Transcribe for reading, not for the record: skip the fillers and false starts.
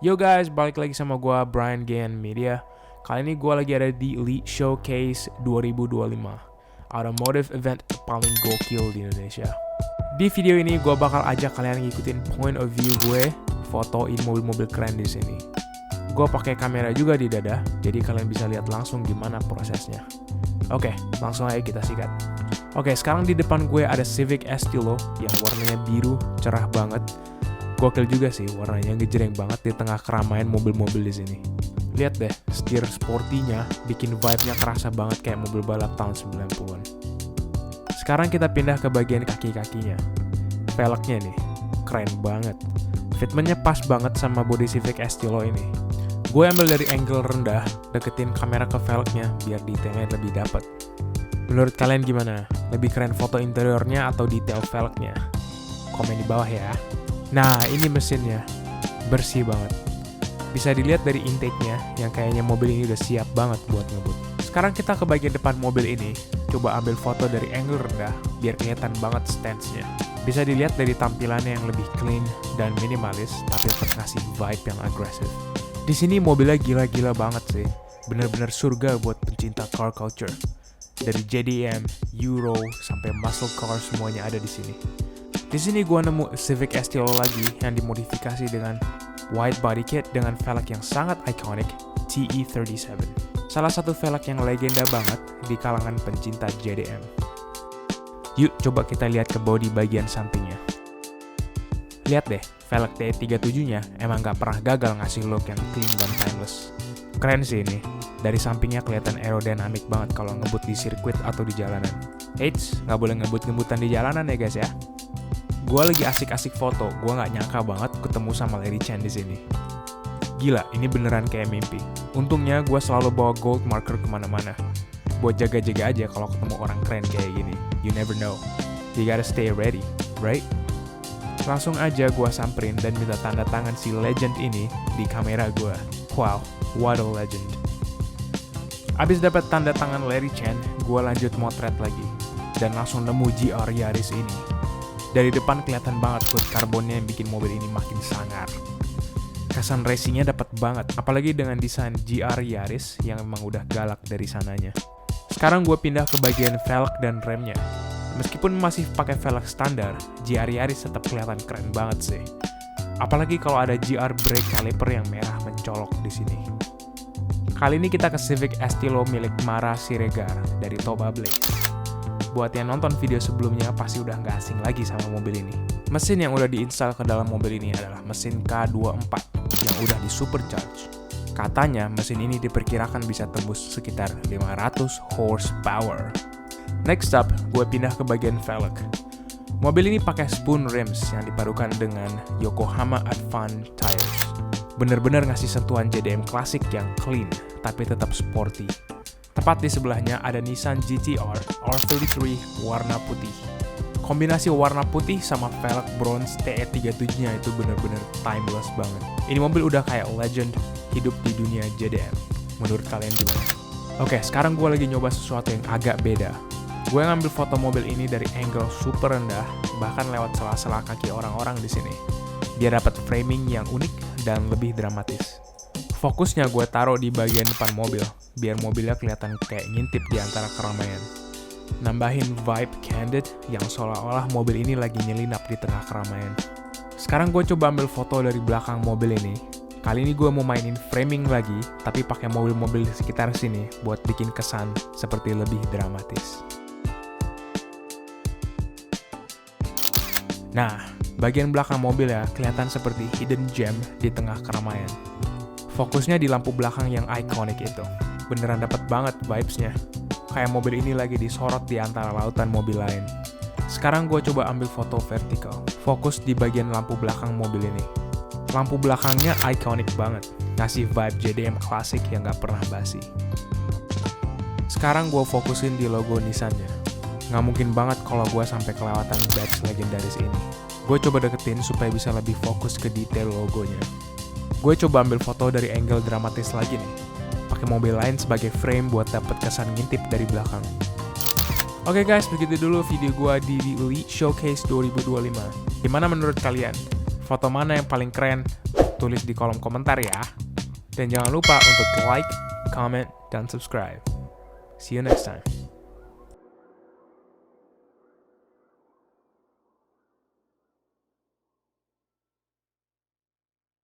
Yo guys, balik lagi sama gue Brian Gian Media. Kali ini gue lagi ada di Elite Showcase 2025, automotive event paling gokil di Indonesia. Di video ini gue bakal ajak kalian ngikutin point of view gue, fotoin mobil-mobil keren di sini. Gue pakai kamera juga di dada, jadi kalian bisa lihat langsung gimana prosesnya. Oke, langsung aja kita sikat. Oke, sekarang di depan gue ada Civic Estilo yang warnanya biru, cerah banget. Gokil juga sih, warnanya ngejreng banget di tengah keramaian mobil-mobil di sini. Lihat deh, setir sportinya bikin vibe-nya kerasa banget kayak mobil balap tahun 90-an. Sekarang kita pindah ke bagian kaki-kakinya. Velgnya nih, keren banget. Fitmentnya pas banget sama body Civic Estilo ini. Gue ambil dari angle rendah, deketin kamera ke velgnya biar detailnya lebih dapet. Menurut kalian gimana? Lebih keren foto interiornya atau detail velgnya? Komen di bawah ya. Nah, ini mesinnya. Bersih banget. Bisa dilihat dari intake-nya yang kayaknya mobil ini udah siap banget buat ngebut. Sekarang kita ke bagian depan mobil ini. Coba ambil foto dari angle rendah biar kelihatan banget stance-nya. Bisa dilihat dari tampilannya yang lebih clean dan minimalis, tapi tetap ngasih vibe yang agresif. Di sini mobilnya gila-gila banget sih. Bener-bener surga buat pencinta car culture. Dari JDM, Euro, sampai muscle car semuanya ada di sini. Di sini gua nemu Civic Estilo lagi yang dimodifikasi dengan wide body kit dengan velg yang sangat iconic, TE37. Salah satu velg yang legenda banget di kalangan pencinta JDM. Yuk coba kita lihat ke bodi bagian sampingnya. Lihat deh, velg TE37-nya emang gak pernah gagal ngasih look yang clean dan timeless. Keren sih ini, dari sampingnya kelihatan aerodynamic banget kalau ngebut di sirkuit atau di jalanan. Eits, gak boleh ngebut-ngebutan di jalanan ya guys ya. Gue lagi asik-asik foto, gue gak nyangka banget ketemu sama Larry Chen di sini. Gila, ini beneran kayak mimpi. Untungnya gue selalu bawa gold marker kemana-mana. Buat jaga-jaga aja kalau ketemu orang keren kayak gini. You never know. You gotta stay ready, right? Langsung aja gue samperin dan minta tanda tangan si legend ini di kamera gue. Wow, what a legend. Abis dapat tanda tangan Larry Chen, gue lanjut motret lagi. Dan langsung nemu GR Yaris ini. Dari depan kelihatan banget coat karbonnya yang bikin mobil ini makin sangar. Kesan racingnya dapat banget, apalagi dengan desain GR Yaris yang emang udah galak dari sananya. Sekarang gue pindah ke bagian velg dan remnya. Meskipun masih pakai velg standar, GR Yaris tetap kelihatan keren banget sih. Apalagi kalau ada GR brake caliper yang merah mencolok di sini. Kali ini kita ke Civic Estilo milik Mara Siregar dari Toba Blaze. Buat yang nonton video sebelumnya pasti udah nggak asing lagi sama mobil ini. Mesin yang udah diinstal ke dalam mobil ini adalah mesin K24 yang udah di supercharge. Katanya mesin ini diperkirakan bisa tembus sekitar 500 horsepower. Next up, gue pindah ke bagian velg. Mobil ini pakai spoon rims yang dipadukan dengan Yokohama Advan tires. Bener-bener ngasih sentuhan JDM klasik yang clean, tapi tetap sporty. Tepat di sebelahnya ada Nissan GT-R R33 warna putih. Kombinasi warna putih sama velg bronze TE37-nya itu bener-bener timeless banget. Ini mobil udah kayak legend hidup di dunia JDM. Menurut kalian gimana? Oke, sekarang gue lagi nyoba sesuatu yang agak beda. Gue ngambil foto mobil ini dari angle super rendah, bahkan lewat sela-sela kaki orang-orang di sini, biar dapat framing yang unik dan lebih dramatis. Fokusnya gue taruh di bagian depan mobil, biar mobilnya kelihatan kayak ngintip di antara keramaian. Nambahin vibe candid yang seolah-olah mobil ini lagi nyelinap di tengah keramaian. Sekarang gue coba ambil foto dari belakang mobil ini. Kali ini gue mau mainin framing lagi, tapi pakai mobil-mobil di sekitar sini buat bikin kesan seperti lebih dramatis. Nah, bagian belakang mobil ya kelihatan seperti hidden gem di tengah keramaian. Fokusnya di lampu belakang yang ikonik itu. Beneran dapat banget vibes-nya. Kayak mobil ini lagi disorot di antara lautan mobil lain. Sekarang gue coba ambil foto vertikal. Fokus di bagian lampu belakang mobil ini. Lampu belakangnya ikonik banget. Ngasih vibe JDM klasik yang gak pernah basi. Sekarang gue fokusin di logo Nissan-nya. Nggak mungkin banget kalau gue sampai kelewatan badge legendaris ini. Gue coba deketin supaya bisa lebih fokus ke detail logonya. Gue coba ambil foto dari angle dramatis lagi nih. Pakai mobil lain sebagai frame buat dapet kesan ngintip dari belakang. Oke guys, begitu dulu video gue di Elite Showcase 2025. Gimana menurut kalian? Foto mana yang paling keren? tulis di kolom komentar ya. Dan jangan lupa untuk like, comment, dan subscribe. See you next time.